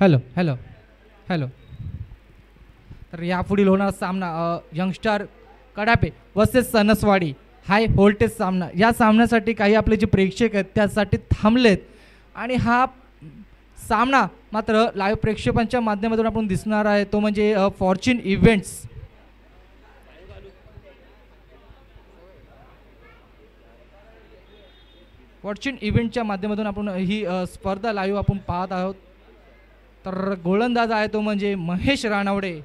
Hello hello hello. तर यापुढील होणारा सामना यंगस्टर कडापे वर्सेस सनसवाडी हाय व्होल्टेज सामना. या सामन्यासाठी काही आपले जे प्रेक्षक आहेत त्यासाठी थांबलेत आणि हा सामना मात्र लाईव्ह प्रेक्षकांच्या माध्यमातून आपण दिसणार आहे तो म्हणजे फॉर्च्यून इव्हेंट्स. फॉर्च्यून इव्हेंटच्या माध्यमातून आपण ही स्पर्धा लाईव्ह आपण पाहत आहोत. तर गोलंदाज आहे तो म्हणजे महेश रानवडे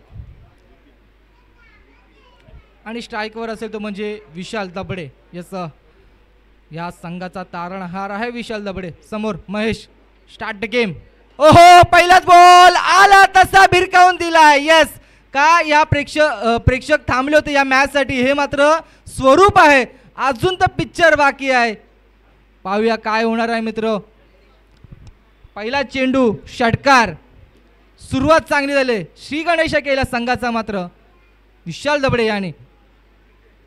आणि स्ट्राईकवर असेल तो म्हणजे विशाल दबडे. यस, या संघाचा तारणहार आहे विशाल दबडे. समोर महेश. Start the game. ओहो, पहिलाच बॉल आला तसा भिरकावून दिला. यस, का या प्रेक्षक थांबले होते या मॅच साठी. हे मात्र स्वरूप आहे, अजून तर पिक्चर बाकी आहे. पाहूया काय होणार आहे मित्र. पहिला चेंडू षटकार. सुरुवात चांगली झाली. श्री गणेश केला संघाचा मात्र विशाल दबडे याने.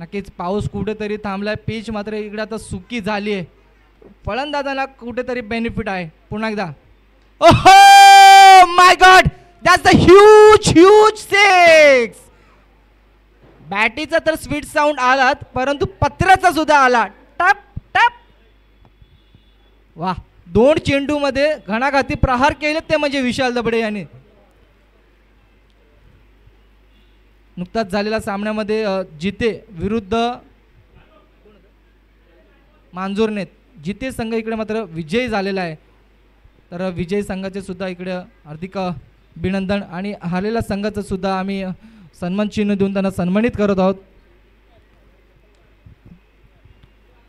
नक्कीच पाऊस कुठेतरी थांबलाय. पिच मात्र इकडे आता सुकी झाली आहे. फलंदाजांना कुठेतरी बेनिफिट आहे. पुन्हा एकदा. ओहो my God, that's a huge six. बॅटीचा तर स्वीट साऊंड आलात परंतु पत्राचा सुद्धा आला. टप टप. वाह, 2 चेंडू मध्ये घणाघाती प्रहार केले ते म्हणजे विशाल दबडे यांनी. नुकताच झालेल्या सामन्यामध्ये जिते विरुद्ध मांजूरनेत जिते संघ इकडे मात्र विजयी झालेला आहे. तर विजयी संघाचे सुद्धा इकडे हार्दिक अभिनंदन आणि हारलेल्या संघाचं सुद्धा आम्ही सन्मान चिन्ह देऊन त्यांना सन्मानित करत आहोत.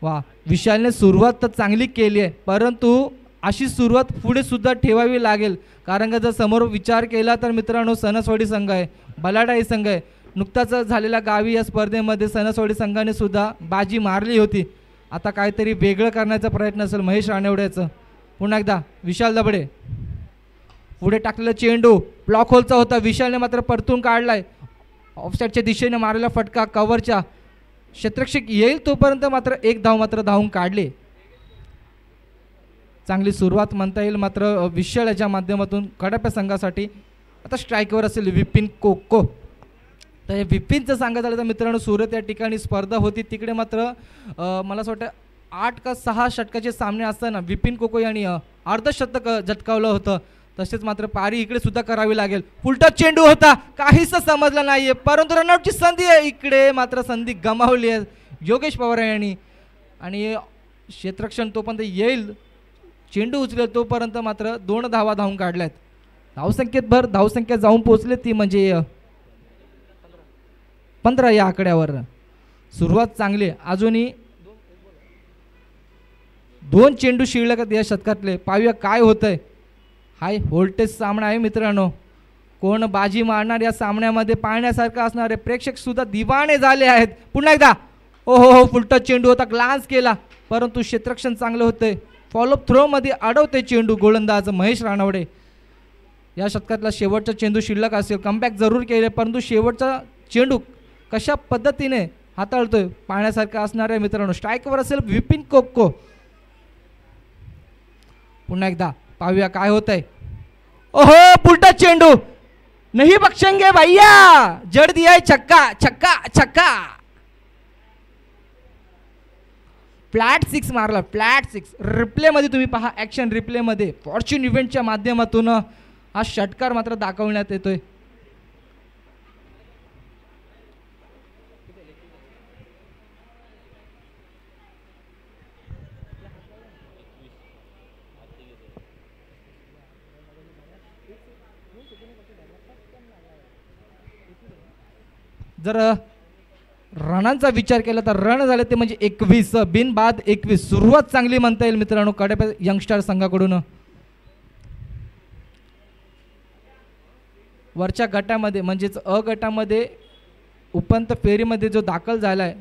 वा, विशालने सुरुवात तर चांगली केली आहे परंतु अशी सुरुवात पुढे सुद्धा ठेवावी लागेल. कारण का जर समोर विचार केला तर मित्रांनो सनसवाडी संघ आहे, बलाढ्य संघ आहे. नुकताच झालेल्या गावी या स्पर्धेमध्ये सनसवाडी संघाने सुद्धा बाजी मारली होती. आता काहीतरी वेगळं करण्याचा प्रयत्न असेल महेश रानवड्याचं. पुन्हा एकदा विशाल दबडे. पुढे टाकलेला चेंडू ब्लॉक होलचा होता. विशालने मात्र परतून काढलाय. ऑफसाईडच्या दिशेने मारलेला फटका कव्हरच्या. क्षेत्ररक्षक येईल तोपर्यंत मात्र एक धाव मात्र धावून काढले. चांगली सुरुवात म्हणता येईल मात्र विशालच्या माध्यमातून कडाप्या संघासाठी. आता स्ट्राईकवर असेल विपिन कोको. तर हे विपिनचं सांगत झालं तर मित्रांनो सुरत या ठिकाणी स्पर्धा होती तिकडे मात्र मला असं वाटतं 8 का 6 षटकाचे सामने असताना विपिन कोको यांनी अर्धशतक झटकावलं होतं. तसेच मात्र पारी इकडे सुद्धा करावी लागेल. उलटा चेंडू होता, काहीच समजलं नाहीये परंतु रनआउटची संधी आहे. इकडे मात्र संधी गमावली आहे योगेश पवार यांनी. आणि क्षेत्ररक्षण तोपर्यंत येईल, चेंडू उचलेल तोपर्यंत मात्र 2 धावा धावून काढल्यात. धावसंख्येत धावसंख्या जाऊन पोहोचले ती म्हणजे 15 या आकड्यावर. सुरुवात चांगली. अजूनही 2 चेंडू शिल्लक या शतकातले. पाहूया काय होतंय. हाय व्होल्टेज सामना आहे मित्रांनो. कोण बाजी मारणार या सामन्यामध्ये पाहण्यासारखं असणार आहे. प्रेक्षक सुद्धा दिवाणे झाले आहेत. पुन्हा एकदा. ओहो, फुलटा चेंडू होता, ग्लान्स केला परंतु क्षेत्ररक्षण चांगलं होतंय. फॉलोअप थ्रो मध्ये अडवते चेंडू गोलंदाज महेश रानवडे. या शतकातला शेवटचा चेंडू शिल्लक असेल. कमबॅक जरूर केले परंतु शेवटचा चेंडू कशा पद्धतीने हाताळतोय पाहण्यासारखं असणार आहे मित्रांनो. स्ट्राईकवर असेल विपिन कोको. पुन्हा एकदा पाहूया काय होतंय. ओहो, पुलटा चेंडू. नहीं बख्शेंगे भैया, जड़ दिया है छक्का छक्का छक्का. फ्लॅट 6 मारला. फ्लॅट 6 रिप्ले मध्ये तुम्ही पहा. ऍक्शन रिप्ले मध्ये फॉर्च्यून इव्हेंटच्या माध्यमातून हा षटकार मात्र दाखवण्यात येतोय. जर रनांचा विचार केला तर रन झाले ते म्हणजे 21 बिनबाद 21. सुरुवात चांगली म्हणता येईल मित्रांनो कडाप्या यंगस्टर संघाकडून. वरच्या गटामध्ये म्हणजेच अ गटामध्ये उपांत्य फेरीमध्ये जो दाखल झालाय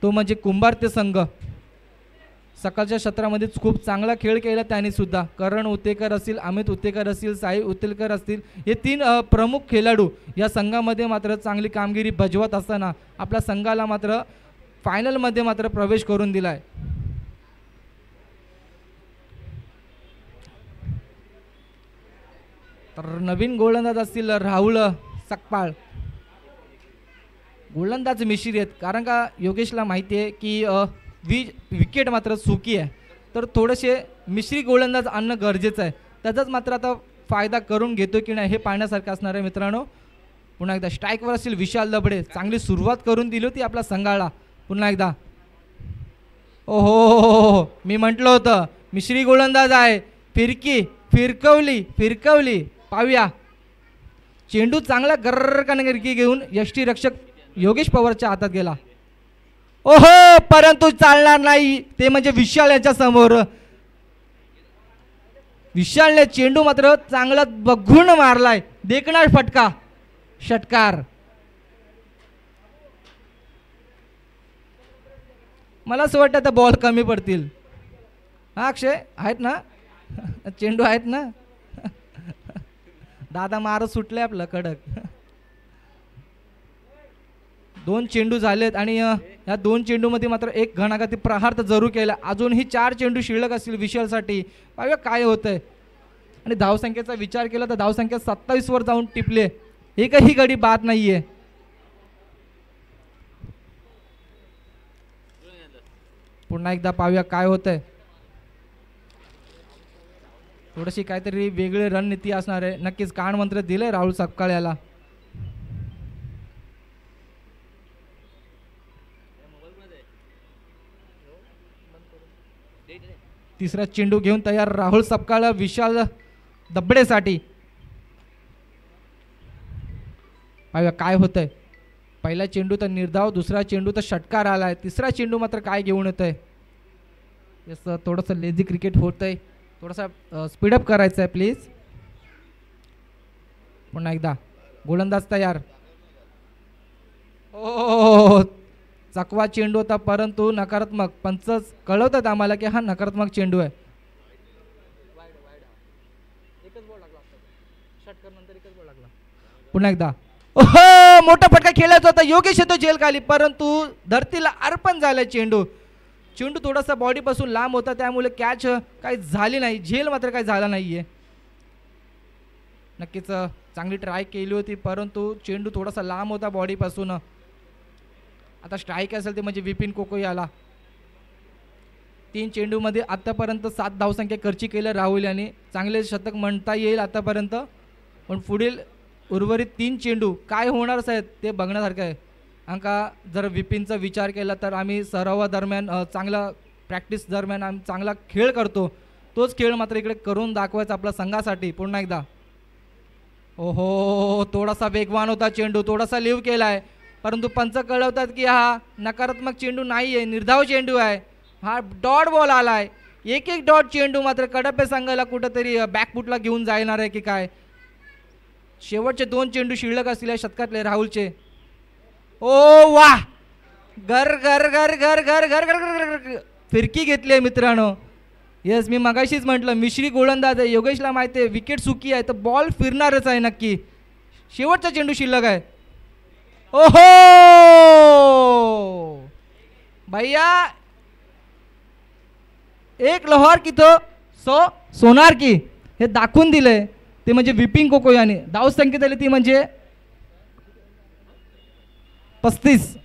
तो म्हणजे कुंभारते संघ. सकाळच्या सत्रामध्येच खूप चांगला खेळ केला त्यांनी सुद्धा. करण उतेकर असतील, अमित उतेकर असतील, साई उतेलकर असतील, हे 3 प्रमुख खेळाडू या संघामध्ये मात्र चांगली कामगिरी बजावत असताना आपल्या संघाला मात्र फायनलमध्ये मात्र प्रवेश करून दिलाय. तर नवीन गोलंदाज असतील राहुल सकपाळ. गोलंदाज मिश्री आहेत, कारण का योगेशला माहिती आहे की विकेट मात्र सुकी आहे, तर थोडेसे मिश्री गोलंदाज आणणं गरजेचं आहे. त्याचाच मात्र आता फायदा करून घेतो की नाही हे पाहण्यासारखं असणार आहे मित्रांनो. पुन्हा एकदा स्ट्राईकवर असतील विशाल दबडे. चांगली सुरुवात करून दिली होती आपल्या संघाला. पुन्हा एकदा ओहो, मी म्हटलं होतं मिश्री गोलंदाज आहे. फिरकवली पाहूया. चेंडू चांगला गर्रकनगिरकी घेऊन यष्टी रक्षक योगेश पवारच्या हातात गेला. ओहो, परंतु चालणार नाही, ते म्हणजे विशाल याच्या समोर. विशालने चेंडू मात्र चांगला बघून मारलाय. देखणार फटका, षटकार. मला असं वाटतं आता बॉल कमी पडतील. हा अक्षय आहेत ना, चेंडू आहेत ना. दादा मार सुटले आपलं कडक. 2 चेंडू झालेत आणि या 2 चेंडूमध्ये मात्र एक घणाघाती प्रहार तर जरूर केला. अजूनही 4 चेंडू शिल्लक असतील विशालसाठी. पाहूया काय होतंय. आणि धावसंख्येचा विचार केला तर धावसंख्या 27 वर जाऊन टिपले. एकही गडी बाद नाहीये. पुन्हा एकदा पाहूया काय होतंय. थोडीशी काहीतरी वेगळी रणनीती असणार आहे. नक्कीच कान मंत्र दिलंय राहुल सकपाळ याला. तिसरा चेंडू घेऊन तयार राहुल सकपाळ विशाल दबडेसाठी. पाहूया काय होतंय. पहिला चेंडू तर निर्धाव, दुसरा चेंडू तर षटकार आलाय, तिसरा चेंडू मात्र काय घेऊन येतोय. थोडंसं लेझी क्रिकेट होतंय, थोडासा स्पीडअप करायचं आहे प्लीज. पुन्हा एकदा गोलंदाज तयार. ओ, चकवा चेंडू होता परंतु नकारात्मक. पंचच कळवतात आम्हाला की हा नकारात्मक चेंडू आहे. पुन्हा एकदा ओहो, मोठा फटका खेळायचा होता. योगेश येतो जेल खाली, परंतु धरतीला अर्पण झालाय चेंडू. चेंडू थोडासा बॉडीपासून लांब होता, त्यामुळे कॅच काही झाली नाही. झेल मात्र काही झाला नाहीये. नक्कीच चांगली ट्राय केली होती, परंतु चेंडू थोडासा लांब होता बॉडीपासून. आता स्ट्राईक असेल ते म्हणजे विपिन कोकोई आला. 3 चेंडूमध्ये आतापर्यंत 7 धावसंख्या खर्ची केल्या राहुल यांनी. चांगले शतक म्हणता येईल आतापर्यंत, पण पुढील उर्वरित 3 चेंडू काय होणार आहेत ते बघण्यासारखं आहे. अंका जर विपिनचा विचार केला तर आम्ही सरावादरम्यान चांगला प्रॅक्टिस दरम्यान आम्ही चांगला खेळ करतो, तोच खेळ मात्र इकडे करून दाखवायचा आपल्या संघासाठी. पुन्हा एकदा ओहो, थोडासा वेगवान होता चेंडू, थोडासा लिव्ह केलाय, परंतु पंच कळवतात की हा नकारात्मक चेंडू नाही आहे, निर्धाव चेंडू आहे. हा डॉट बॉल आलाय. एक डॉट चेंडू मात्र कडप्पे संघाला कुठंतरी बॅकफुटला घेऊन जाणार आहे की काय. शेवटचे 2 चेंडू शिल्लक असलेल्या शतकातले राहुलचे. ओ वा, घर घर घर घर घर घर घर फिरकी घेतली आहे मित्रांनो. येस, मी मगाशीच म्हटलं मिश्री गोलंदाज आहे. योगेशला माहिती आहे विकेट सुकी आहे तर बॉल फिरणारच आहे नक्की. शेवटचा चेंडू शिल्लक आहे. ओहो भैया, एक लोहार की तो सोनार की, हे दाखवून दिलंय. ते म्हणजे विपिन कोकोई याने धाव संख्या दिली ती म्हणजे 35.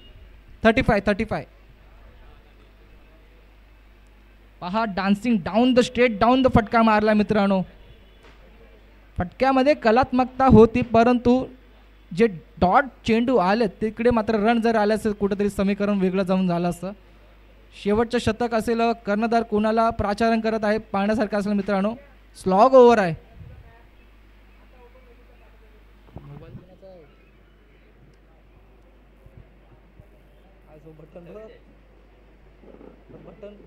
पहा, dancing down the straight down the फटका मारला मित्रांनो. फटक्यामध्ये कलात्मकता होती, परंतु जे डॉट चेंडू आले तिकडे मात्र रन जर आले असेल कुठेतरी समीकरण वेगळं जाऊन झालं असतं. शेवटचं शतक असेल, कर्णधार कोणाला प्राचारण करत आहे पाहण्यासारखं असेल मित्रांनो. स्लॉग ओव्हर आहे.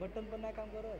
बटन पण नाही काम करत.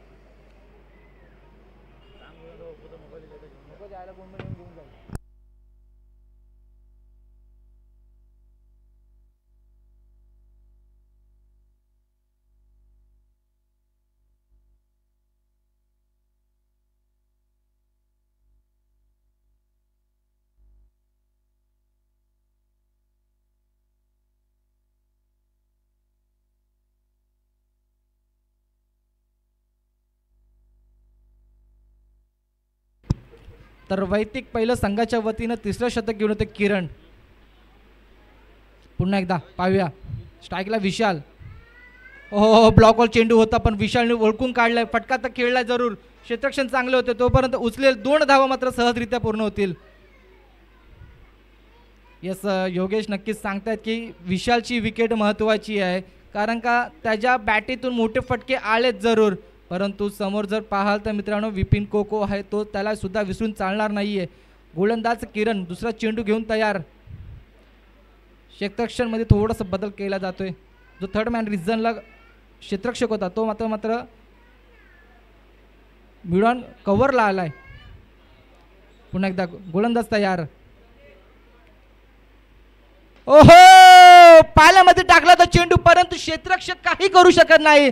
तर वैयक्तिक पहिलं संघाच्या वतीनं तिसरं शतक घेऊन होते किरण. पुन्हा एकदा पाहूया. स्ट्राईकला विशाल. हो ब्लॉकवर चेंडू होता पण विशालने ओळखून काढलाय. फटका तर खेळलाय जरूर. क्षेत्ररक्षण चांगले होते तोपर्यंत उचलेल. 2 धावा मात्र सहजरित्या पूर्ण होतील. यस योगेश नक्कीच सांगतायत की विशालची विकेट महत्त्वाची आहे कारण का त्याच्या बॅटीतून मोठे फटके आलेत जरूर परंतु समोर जर पाहाल तर मित्रांनो विपिन कोको आहे तो त्याला सुद्धा विसरून चालणार नाहीये. गोलंदाज किरण दुसरा चेंडू घेऊन तयार. क्षेत्ररक्षणमध्ये थोडासा बदल केला जातोय. जो थर्ड मॅन रिझनला क्षेत्ररक्षक होता तो मात्र मिळून कव्हरला आलाय. पुन्हा एकदा गोलंदाज तयार. ओहो पाल्यामध्ये टाकला तो चेंडू परंतु क्षेत्ररक्षक काही करू शकत नाही.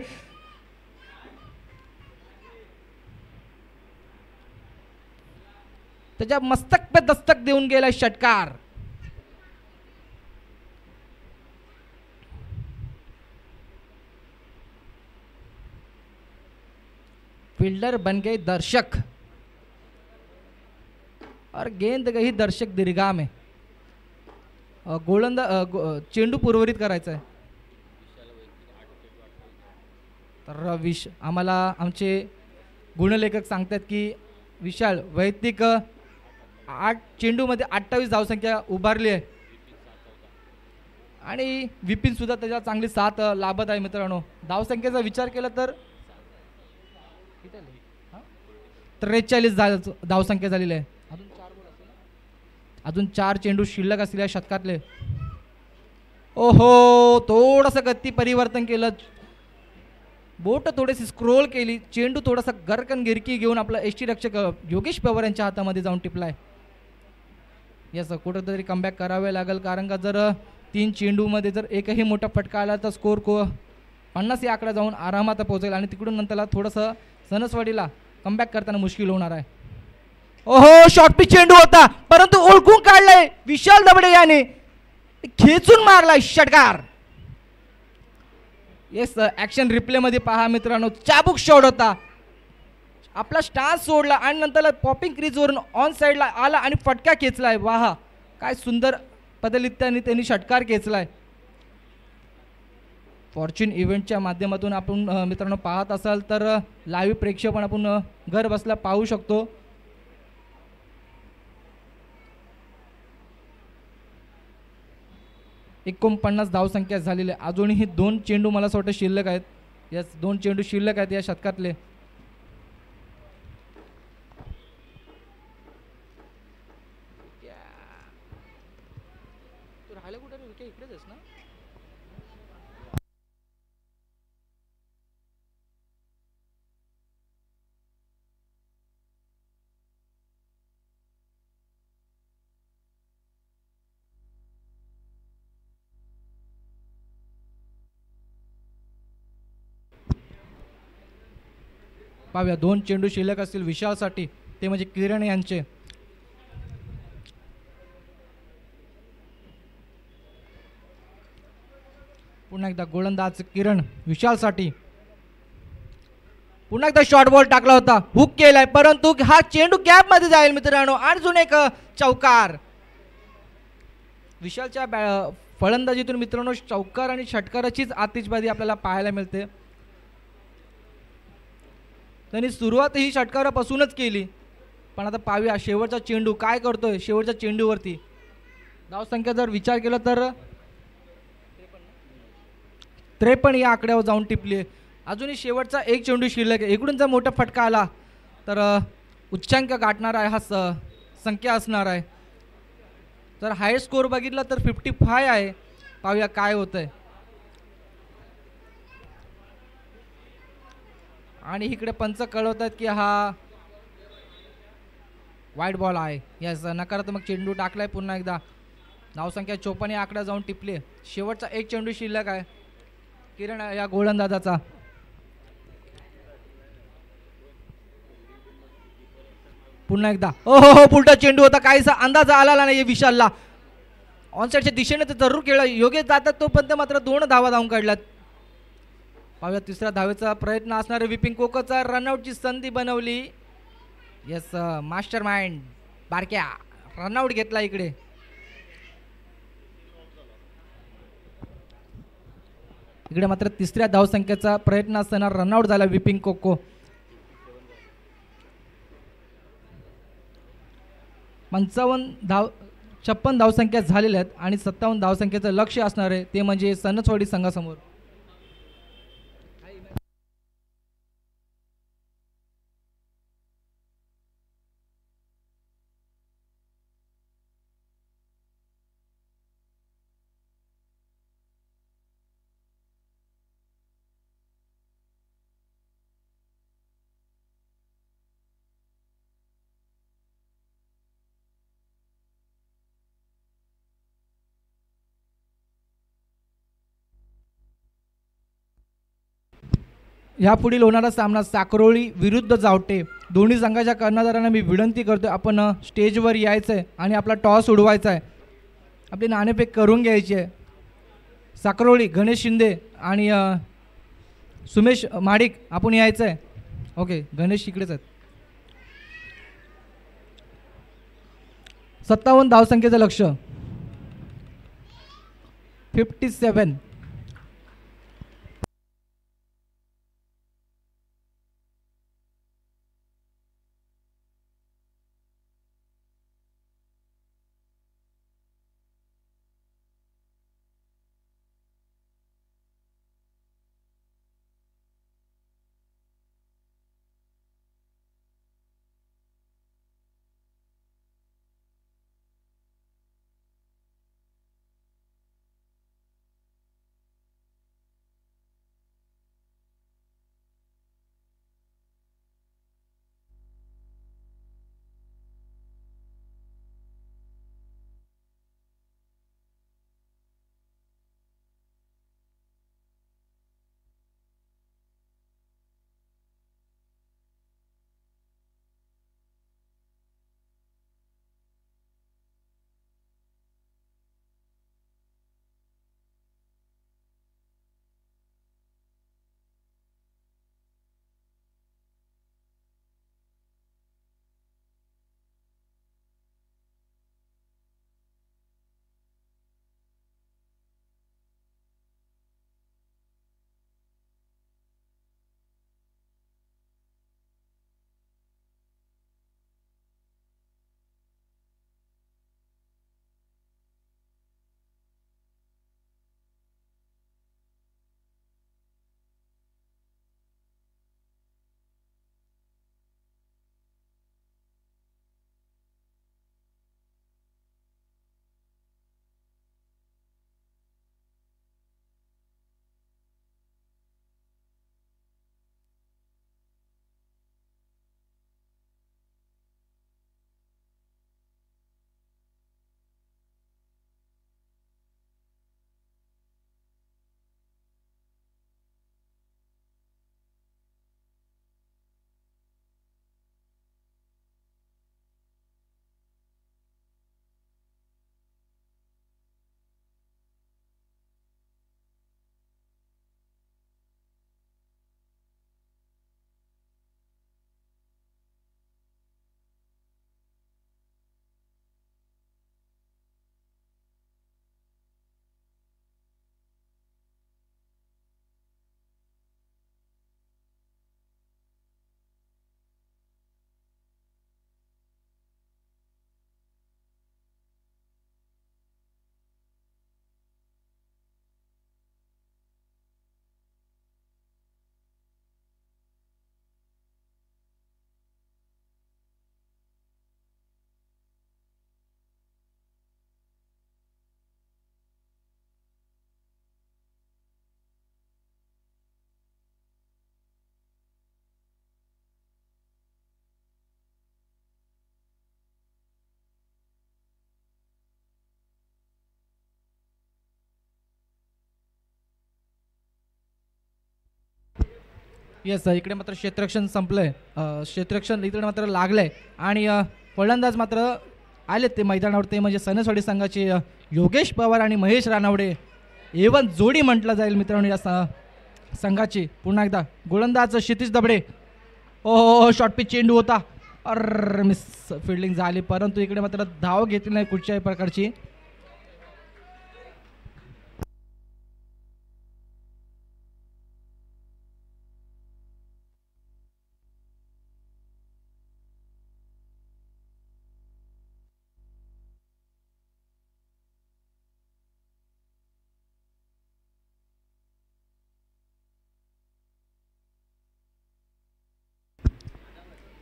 त्याच्या मस्तक पे दस्तक देऊन गेलाय षटकार. फील्डर बन गए दर्शक और गेंद गई दर्शक दीर्घा में. चेंडू पूर्वरित करायचा आहे. तर आम्हाला आमचे गुणलेखक सांगतात की विशाल वैयक्तिक 8 चेंडूमध्ये 28 धावसंख्या उभारली आहे आणि विपिन सुद्धा त्याच्या चांगली साथ लाभत आहे. मित्रांनो धावसंख्येचा विचार केला तर 43 धावसंख्या झालेली आहे. अजून 4 चेंडू शिल्लक असलेल्या शतकातले. ओहो थोडंसं गती परिवर्तन केलं. बोट थोडीशी स्क्रोल केली. चेंडू थोडासा गरकन गिरकी घेऊन आपला एसटी रक्षक योगेश पवार यांच्या हातामध्ये जाऊन टिपलाय. यस कुठेतरी कमबॅक करावे लागेल कारण का जर 3 चेंडूमध्ये जर एकही मोठा फटका आला तर स्कोर 50 या आकडा जाऊन आरामात पोहोचेल आणि तिकडून नंतरला थोडंसं सनसवाडीला कमबॅक करताना मुश्किल होणार आहे. ओहो शॉर्ट पिच चेंडू होता परंतु ओळखून काढलाय विशाल दबडे याने. खेचून मारलाय षटकार. येस ऍक्शन रिप्ले मध्ये पहा मित्रांनो. चाबूक शॉट होता. आपला स्टान्स सोडला आणि नंतर पॉपिंग क्रीज वरून ऑन साइडला आला आणि फटका खेचलाय. वाह काय सुंदर पद्धतीने त्यांनी षटकार खेचलाय. फॉर्च्यून इव्हेंटच्या माध्यमातून आपण मित्रांनो पाहत असाल तर लाईव्ह प्रेक्षेपण आपण घर बसल्या पाहू शकतो. एकोणपन्नास धावसंख्या झालेली आहे. अजूनही 2 चेंडू मला असं वाटतं शिल्लक आहेत. यस 2 चेंडू शिल्लक आहेत या शतकातले. इकडेच ना. पाहूया 2 चेंडू शिल्लक असतील विशालसाठी ते म्हणजे किरण यांचे. पुन्हा एकदा गोलंदाज किरण विशालसाठी. पुन्हा एकदा शॉर्ट बॉल टाकला होता. हुक केलाय परंतु हा चेंडू गॅप मध्ये जाईल मित्रांनो. अजून एक चौकार. विशालच्या फलंदाजीतून मित्रांनो चौकार आणि षटकाराचीच आतिषबाजी आपल्याला पाहायला मिळते. त्यांनी सुरुवात ही षटकारापासूनच केली पण आता पाहूया शेवटचा चेंडू काय करतोय. शेवटच्या चेंडूवरती धावसंख्या जर विचार केला तर 53 या आकड्यावर जाऊन टिपली आहे. अजूनही शेवटचा 1 चेंडू शिल्लक आहे. इकडून जर मोठा फटका आला तर उच्चांक गाठणार आहे हा संख्या असणार आहे. जर हाय स्कोर बघितला तर 55 आहे. पाहूया काय होतंय. आणि इकडे पंच कळवतात की हा वाईट बॉल आहे. यस नकारात्मक चेंडू टाकलाय. पुन्हा एकदा धावसंख्या 54 या आकडा जाऊन टिपले. शेवटचा 1 चेंडू शिल्लक आहे किरण या गोलंदाजाचा. पुन्हा एकदा हो पुलटा चेंडू होता. काहीसा अंदाज आला नाही विशालला. ऑनसाइडच्या दिशेने तर जरूर खेळला. योग्य जातात तो पण मात्र 2 धावा धावून काढल्यात. पाहूया तिसऱ्या धावेचा प्रयत्न असणारे विपिन कोकोचा रनआउटची संधी बनवली. यस मास्टर माइंड बारक्या रनआउट घेतला इकडे. इकडे मात्र तिसऱ्या धावसंख्येचा प्रयत्न असताना रनआउट झाला विपिंग कोको. 56 धावसंख्या झालेल्या आहेत आणि 57 धावसंख्येचं लक्ष असणार आहे ते म्हणजे सनसवाडी संघासमोर. यापुढील होणारा सामना साकरोळी विरुद्ध जावटे. दोन्ही संघाच्या कर्णधारांना मी विनंती करतो आपण स्टेजवर यायचं आहे आणि आपला टॉस उडवायचा आहे. आपली नाणेफेक करून घ्यायची आहे. साकरोळी गणेश शिंदे आणि सुमेश माडिक आपण यायचं आहे. ओके गणेश इकडेच आहेत. 57 धावसंख्येचं लक्ष. 57. येस इकडे मात्र क्षेत्ररक्षण संपलंय. क्षेत्ररक्षण इकडे मात्र लागलंय आणि फलंदाज मात्र आलेत ते मैदानावर. ते म्हणजे सनसवाडी संघाचे योगेश पवार आणि महेश रानवडे. एवन जोडी म्हटलं जाईल मित्रांनो या संघाची. पुन्हा एकदा गोलंदाज क्षितिज दबडे. ओ शॉर्ट पिच चेंडू होता मिस फिल्डिंग झाली, परंतु इकडे मात्र धाव घेतली नाही कुठच्याही प्रकारची.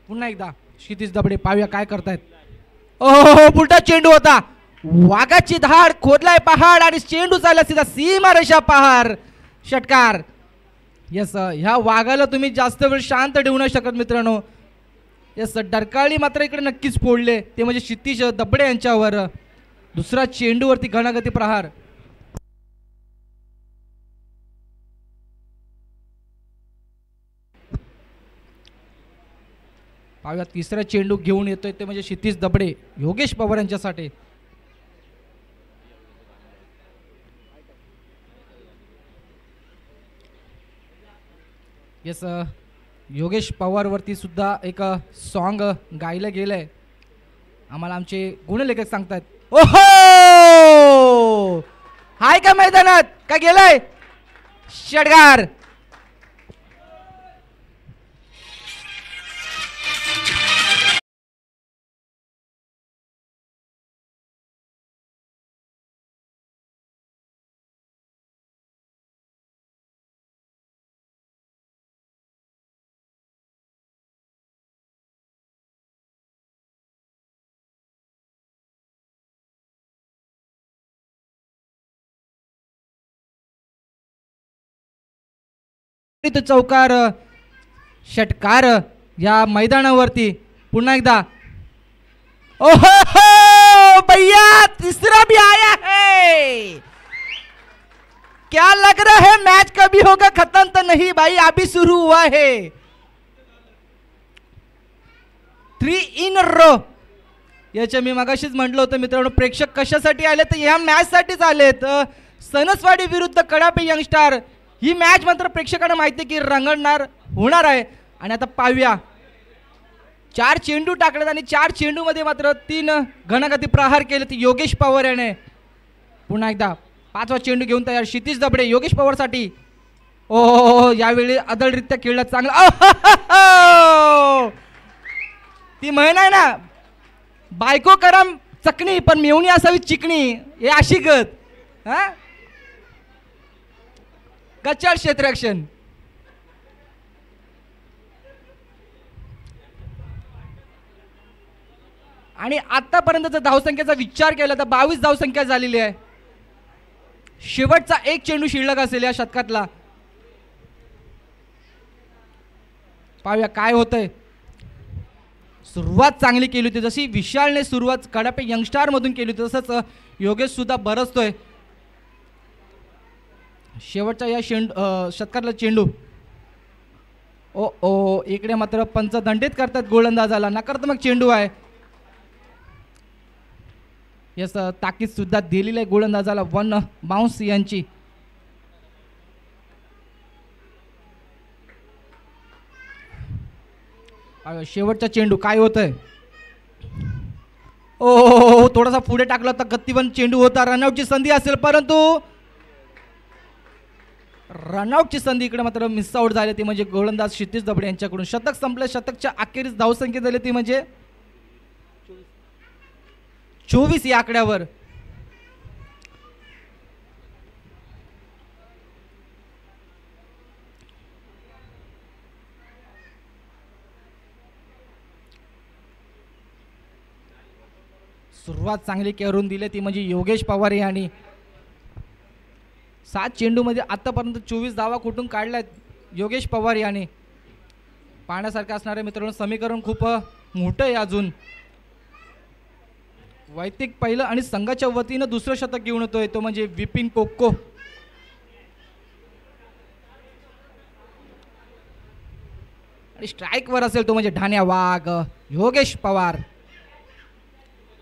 पुन्हा एकदा क्षितिज दबडे, पाहूया काय करतायत. ओहो, उलटा चेंडू होता, वाघाची धाड, खोदलाय पहाड आणि चेंडू चालला सीधा सीमारेषा पार. षटकार. यस, ह्या वाघाला तुम्ही जास्त वेळ शांत ठेवू नाही शकत मित्रांनो. यस, डरकाळी मात्र इकडे नक्कीच फोडले, ते म्हणजे क्षितिज दबडे यांच्यावर. दुसरा चेंडूवरती घणागती प्रहार. पाहूया तिसरा चेंडू घेऊन येतोय, ते म्हणजे क्षितिज दबडे, योगेश पवार यांच्यासाठी. येस, योगेश पवार वरती सुद्धा एक सॉन्ग गायलं गेलंय, आम्हाला आमचे गुणलेखक सांगतात. ओहो, हाय का मैदानात का गेलाय. षटकार. चौकार. षटकार या मैदानावरती पुन्हा एकदा. ओहो भैया, तीसरा भी आया है. क्या लग रहा है मैच कभी होगा खत्म, तो नहीं भाई, अभी शुरू हुआ है. 3 in a row. याच्या मी मगाशीच म्हटलं होतं मित्रांनो, प्रेक्षक कशासाठी आले तर ह्या मॅच साठीच आलेत. सनसवाडी विरुद्ध कडापे यंगस्टार, ही मॅच मात्र प्रेक्षकांना माहिती की रंगणार होणार आहे. आणि आता पाहूया, 4 चेंडू टाकलेत आणि 4 चेंडू मध्ये मात्र 3 घनगती प्रहार केलेत योगेश पवार याने. पुन्हा एकदा 5वा चेंडू घेऊन तयार क्षितिज दबडे योगेश पवार साठी. ओ, यावेळी अदलरित्या खेळला चांगला. ती म्हण आहे ना, बायको करम चकणी पण मेवणी असावी चिकणी, हे अशी गत. हा, कच्चाळ क्षेत्ररक्षण. आणि आतापर्यंतचा धावसंख्येचा विचार केला तर 22 धावसंख्या झालेली आहे. शेवटचा एक चेंडू शिल्लक असेल या शतकातला. पाहूया काय होतंय. सुरुवात चांगली केली होती, जशी विशालने सुरुवात कडापे यंगस्टार मधून केली होती तसंच योगेश सुद्धा बरसतोय. शेवटचा या षटकातला चेंडू. ओ, इकडे मात्र पंच दंडित करतात गोलंदाजाला, नकारात्मक चेंडू आहे. यस, ताकीद सुद्धा दिलेली आहे गोलंदाजाला 1 बाउन्स यांची. शेवटचा चेंडू काय होतंय. ओ, थोडासा पुढे टाकला होता, गतिवन चेंडू होता, रनआउटची संधी असेल परंतु रनआउटची संधी इकडे मात्र मिस आउट झाली. ती म्हणजे गोलंदाज क्षितिज दबडे यांच्याकडून. शतक संपले, शतकच्या अखेरीस धावसंख्या झाली ती म्हणजे 24 या आकड्यावर. सुरुवात चांगली करून दिली ती म्हणजे योगेश पवार यांनी. 7 चेंडूमध्ये आतापर्यंत 24 धावा कुठून काढल्यात योगेश पवार यांनी. पाहण्यासारखं असणारे मित्रांनो, समीकरण खूप मोठं आहे अजून. वैयक्तिक पहिलं आणि संघाच्या वतीनं दुसरं शतक घेऊन येतोय तो म्हणजे विपिन कोक्को. आणि स्ट्राईक वर असेल तो म्हणजे ढाण्या वाघ योगेश पवार.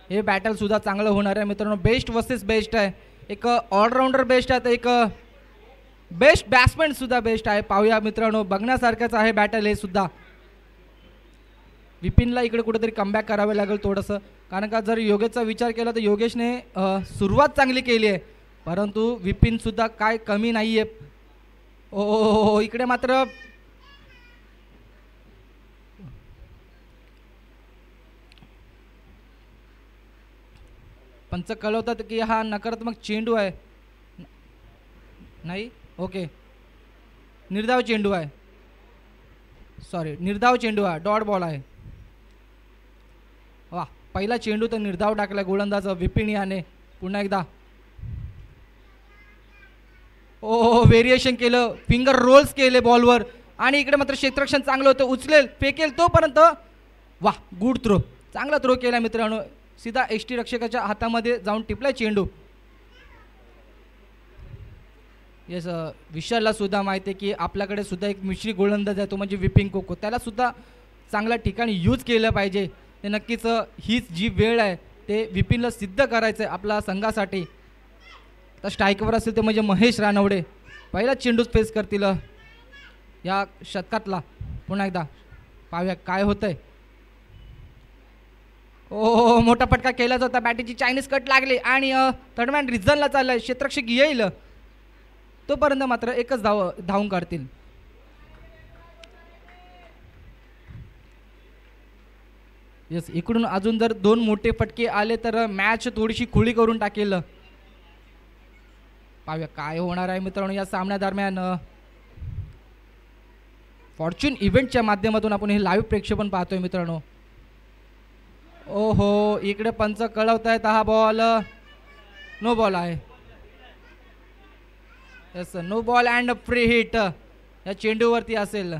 हे बॅटल सुद्धा चांगलं होणार आहे मित्रांनो. बेस्ट वर्सेस बेस्ट आहे. एक ऑलराऊंडर बेस्ट आहे तर एक बेस्ट बॅट्समॅन सुद्धा बेस्ट आहे. पाहूया मित्रांनो, बघण्यासारखंच आहे बॅटल हे सुद्धा. विपिनला इकडे कुठेतरी कमबॅक करावे लागेल थोडंसं, कारण का जर योगेशचा विचार केला तर योगेशने सुरुवात चांगली केली आहे, परंतु विपिनसुद्धा काय कमी नाही आहे. ओ इकडे मात्र पंच कळवतात की हा नकारात्मक चेंडू आहे. नाही, ओके, निर्धाव चेंडू आहे, सॉरी निर्धाव चेंडू आहे, डॉट बॉल आहे. वा, पहिला चेंडू तर निर्धाव टाकला गोलंदाज विपिन याने. पुन्हा एकदा ओ व्हेरिएशन केलं, फिंगर रोल्स केले बॉलवर, आणि इकडे मात्र क्षेत्ररक्षण चांगलं होतं, उचलेल फेकेल तोपर्यंत. वा, गुड थ्रो, चांगला थ्रो केला मित्रांनो, सीधा एसटी रक्षकाच्या हातामध्ये जाऊन टिपलाय चेंडू. येस, विशालला सुद्धा माहिती आहे की आपल्याकडे सुद्धा एक मिश्री गोलंदाज आहे, तो म्हणजे विपिन कोको, त्याला सुद्धा चांगल्या ठिकाणी यूज केलं पाहिजे. ते नक्कीच हीच जी वेळ आहे ते विपिनला सिद्ध करायचं आहे आपल्या संघासाठी. तर स्ट्राईकवर असेल ते म्हणजे महेश रानवडे, पहिला चेंडूच फेस करतील या शतकातला. पुन्हा एकदा पाहूया काय होतंय. ओ मोठा फटका केला जाता, बॅटीची चायनीज कट लागली आणि थर्डमॅन रिझनला चाललाय, क्षेत्ररक्षक येईल तोपर्यंत मात्र एकच धावून काढतील. येस, इकडून अजून जर 2 मोठे फटके आले तर मॅच थोडीशी खुली करून टाकेल. पाहूया काय होणार आहे मित्रांनो या सामन्यादरम्यान. फॉर्च्यून इव्हेंटच्या माध्यमातून आपण हे लाईव्ह प्रेक्षेपण पाहतोय मित्रांनो. ओहो, इकडे पंच कळवत आहेत हा बॉल नो बॉल आहे. Yes, no ball and free hit या चेंडूवरती असेल.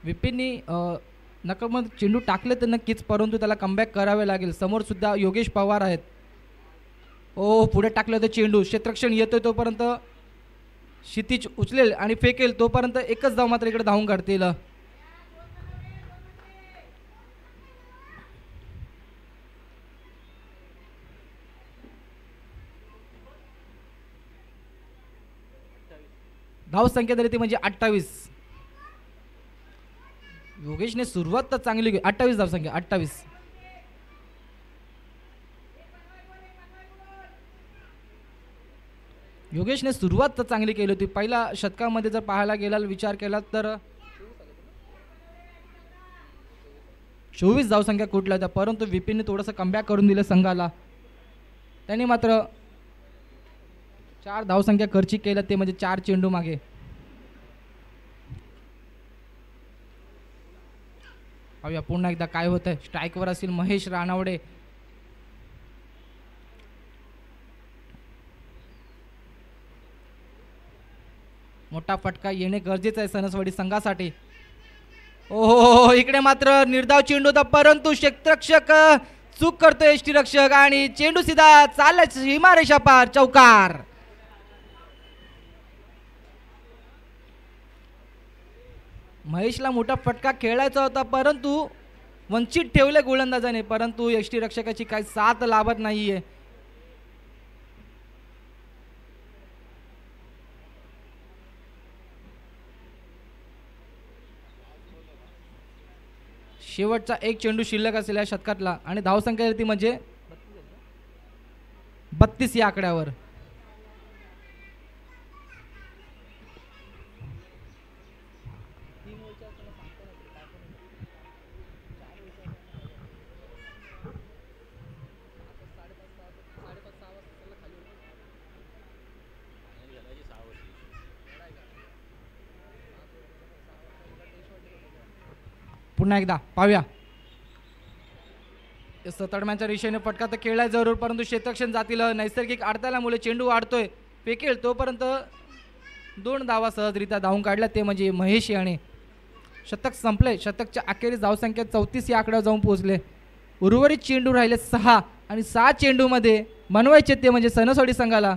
विपिननी नकारात्मक चेंडू टाकले तर नक्कीच, परंतु त्याला कमबॅक करावे लागेल. समोर सुद्धा योगेश पवार आहेत. ओ पुढे टाकलं होतं चेंडू, क्षेत्ररक्षण येतोय तोपर्यंत क्षितिज उचलेल आणि फेकेल तोपर्यंत एकच धाव मात्र इकडे धावून काढतील. धाव संख्या तरी ती म्हणजे 28. योगेशने सुरुवात तर चांगली केली, 28 धाव संख्या, 28. योगेशने सुरुवात तर चांगली केली होती. पहिल्या शतकामध्ये जर पाहायला गेला विचार केला तर 24 धावसंख्या कुठल्या होत्या, परंतु विपिनने थोडंसं कमबॅक करून दिलं संघाला. त्यांनी मात्र 4 धावसंख्या खर्ची केल्या, ते म्हणजे 4 चेंडू मागे. पाहूया पुन्हा एकदा काय होत आहे. स्ट्राईकवर असतील महेश रानवडे. मोठा फटका येणे गरजेचं आहे सणसवाडी संघासाठी. ओहो, इकडे मात्र निर्धाव चेंडू होता, परंतु क्षेत्ररक्षक चूक करतो एसटी रक्षक आणि चेंडू सीधा चाललाय सीमारेषा पार, चौकार. महेशला मोठा फटका खेळायचा होता, परंतु वंचित ठेवले गोलंदाजाने, परंतु एसटी रक्षकाची काही साथ लाभत नाहीये. शेवटचा एक चेंडू शिल्लक असेल या शतकातला आणि धावसंख्या ती म्हणजे 32 या आकड्यावर. पुन्हा एकदा पाहूया. तडम्यांच्या दिशेने फटका तर खेळलाय जरूर, परंतु क्षेत्ररक्षण जातील. नैसर्गिक अडथळ्यामुळे चेंडू वाढतोय, फेकेल तोपर्यंत 2 धावा सहजरित्या धावून काढल्या, ते म्हणजे महेश याने. शतक संपले. शतकच्या अखेरीस धावसंख्या 34 या आकड्यावर जाऊन पोहोचले. उर्वरित चेंडू राहिले 6 आणि 6 चेंडूमध्ये बनवायचे ते म्हणजे सणसवाडी संघाला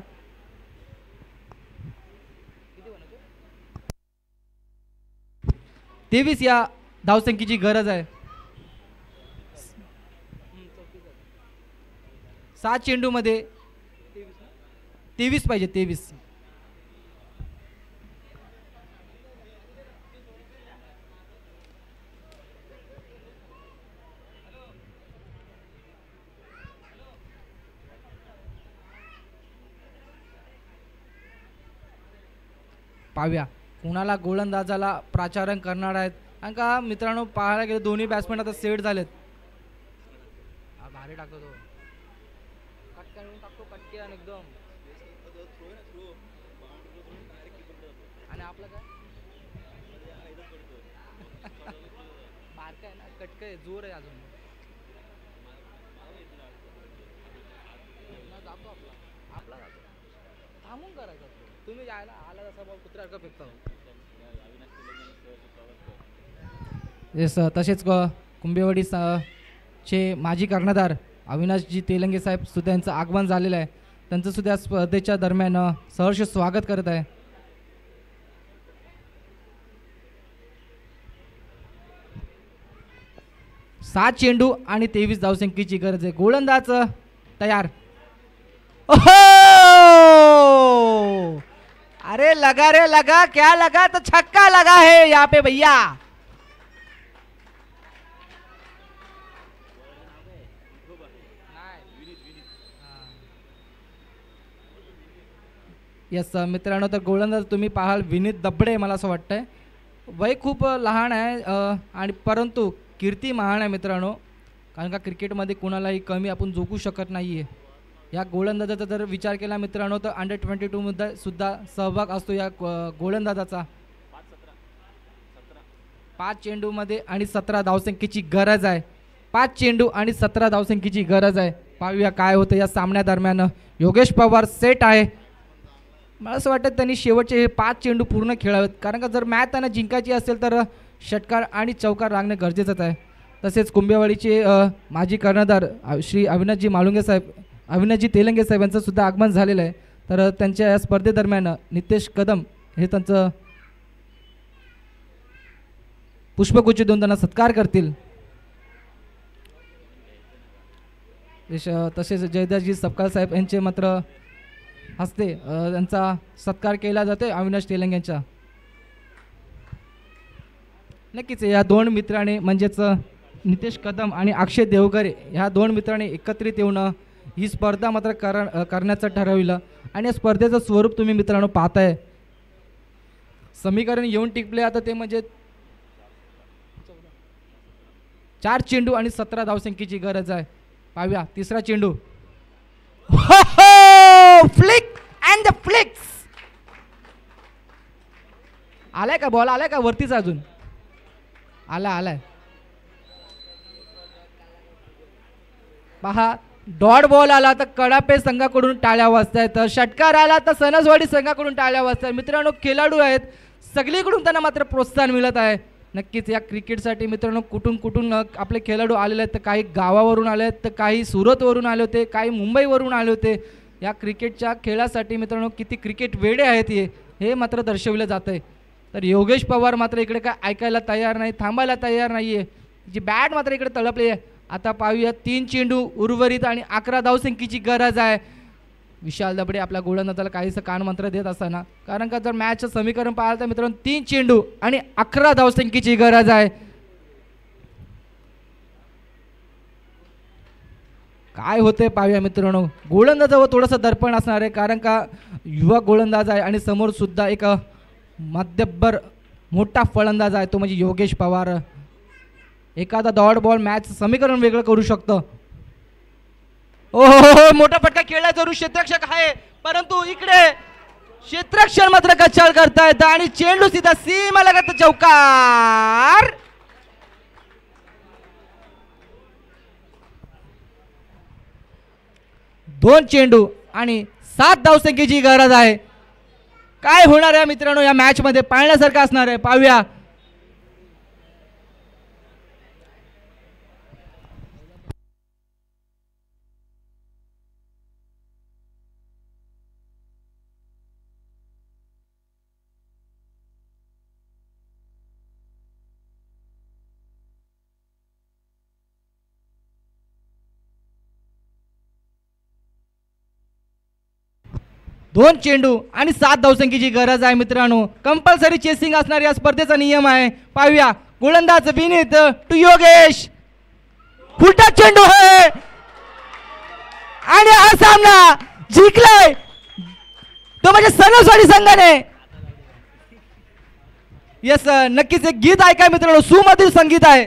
23 या धावसंख्येची गरज आहे. 7 चेंडूमध्ये 23 पाहिजे. 23 पाहूया कुणाला गोलंदाजाला प्राचारण करणार आहेत. कारण का मित्रांनो पाहायला गेलं दोन्ही बॅट्समॅन आता सेट झालेत. भारी टाकतो तो, कटकन टाकतो कटकन एकदम. आणि आपलं काय बारका आहे ना, कटक जोर आहे अजून. जातो आपला जातो, थांबून करायचा. तुम्ही जायला आला तसा बॉल कुत्र्यासारखा फेकता. येस तसेच कुंभेवाडी चे माजी कर्णधार अविनाशजी तेलंगे साहेब सुद्धा यांचं आगमन झालेलं आहे. त्यांचं सुद्धा स्पर्धेच्या दरम्यान सहर्ष स्वागत करत आहे. सात चेंडू आणि 23 धावसंख्येची गरज आहे. गोलंदाज तयार. ओहो अरे लगा रे लगा, क्या लगा, तो छक्का लगा है यहाँ पे भैया. यस मित्रांनो, तर गोलंदाज तुम्ही पाहाल विनीत दबडे. मला असं वाटतंय वय खूप लहान आहे आणि परंतु कीर्ती महान आहे मित्रांनो. कारण का क्रिकेटमध्ये कोणालाही कमी आपण जोखू शकत नाही आहे. या गोलंदाजाचा जर विचार केला मित्रांनो तर अंडर-22 मध्ये सुद्धा सहभाग असतो या गोलंदाजाचा. 5 चेंडूमध्ये आणि 17 धावसंख्येची गरज आहे. 5 चेंडू आणि 17 धावसंख्येची गरज आहे. पाहूया काय होतं या सामन्यादरम्यान. योगेश पवार सेट आहे. मला असं वाटतं त्यांनी शेवटचे हे 5 चेंडू पूर्ण खेळावेत. कारण का जर मॅच त्यांना जिंकायची असेल तर षटकार आणि चौकार लागणे गरजेचंच आहे. तसेच कुंभेवाडीचे माजी कर्णधार श्री अविनाशजी तेलंगे साहेब यांचं सुद्धा आगमन झालेलं आहे. तर त्यांच्या या स्पर्धेदरम्यान नितेश कदम हे त्यांचं पुष्पगुच्छ देऊन त्यांना सत्कार करतील. तसेच जयदासजी सपकाळ साहेब यांचे मात्र हस्ते त्यांचा सत्कार केला जातो अविनाश तेलंगे यांचा. नक्कीच या दोन मित्रांनी म्हणजेच नितेश कदम आणि अक्षय देवगरे ह्या दोन मित्रांनी एकत्रित येऊन ही स्पर्धा मात्र करण्याचं ठरविलं. आणि या स्पर्धेचं स्वरूप तुम्ही मित्रांनो पाहताय. समीकरण येऊन टिकले आता ते म्हणजे 4 चेंडू आणि 17 धावसंख्येची गरज आहे. पाहूया तिसरा चेंडू. Flick and the flix. आलाय का बॉल, आलाय का वरतीच अजून आलाय. पहा डॉट बॉल आला तर कडापे संघाकडून टाळ्या वाजतायत. षटकार आला तर सणसवाडी संघाकडून टाळ्या वाजतायत. मित्रांनो खेळाडू आहेत सगळीकडून त्यांना मात्र प्रोत्साहन मिळत आहे. नक्कीच या क्रिकेटसाठी मित्रांनो कुठून आपले खेळाडू आलेले आहेत. तर काही गावावरून आले आहेत, तर काही सुरतवरून आले होते, काही मुंबईवरून आले होते. या क्रिकेटच्या खेळासाठी मित्रांनो किती क्रिकेट वेडे आहेत हे मात्र दर्शविलं जात आहे. तर योगेश पवार मात्र इकडे काय ऐकायला तयार नाही, थांबायला तयार नाही आहे. जी बॅट मात्र इकडे तळपली आहे. आता पाहूया 3 चेंडू उर्वरित आणि 11 धावसंख्येची गरज आहे. विशाल दबडे आपल्या गोलंदाजाला काहीसं कानमंत्र देत असताना. कारण का जर मॅचचं समीकरण पाहाल तर मित्रांनो 3 चेंडू आणि 11 धावसंख्येची गरज आहे. काय होते पाहूया मित्रांनो. गोलंदाजावर थोडंसं दर्पण असणार आहे. कारण का युवा गोलंदाज आहे आणि समोर सुद्धा एक मध्यभर मोठा फलंदाज आहे तो म्हणजे योगेश पवार. एखादा डॉट बॉल मॅच समीकरण वेगळं करू शकतं. ओहो मोठा फटका खेळला जरूर क्षेत्ररक्षक आहे, परंतु इकडे क्षेत्ररक्षण मात्र कचाल करतायत आणि चेंडू सीधा सीमा लगत चौकार. दोन चेंडू आणि 7 धावसंख्येची गरज आहे. काय होणार आहे मित्रांनो या मॅच मध्ये पाहण्यासारखं असणार आहे. पाहूया. 2 चेंडू आणि 7 धावसंख्येची गरज आहे मित्रांनो. कंपल्सरी चेसिंग असणार या स्पर्धेचा नियम आहे. पाहूया गोलंदाज विनीत टू योगेश. फुटा चेंडू आहे आणि हा सामना जिंकलाय तो म्हणजे सणसवाडी संघाने. यस, नक्कीच एक गीत ऐकाय मित्रांनो, सुमधुर संगीत आहे.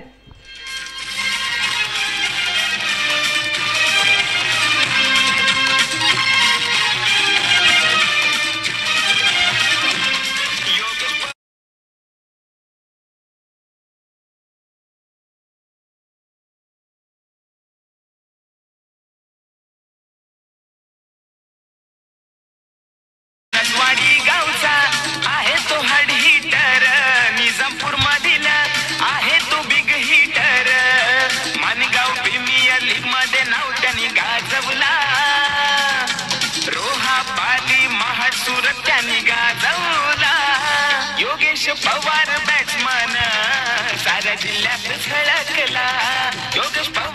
गावचा आहे तो हार्ड हिटर, निजामपूर मधील आहे तो big hitter. Mangaon premier league मध्ये नाव त्यांनी गाजवला. रोहा पाली महाड सुरत त्यांनी गाजवला. योगेश पवार बॅट्समन साऱ्या जिल्ह्यात झळकला. योगेश पवार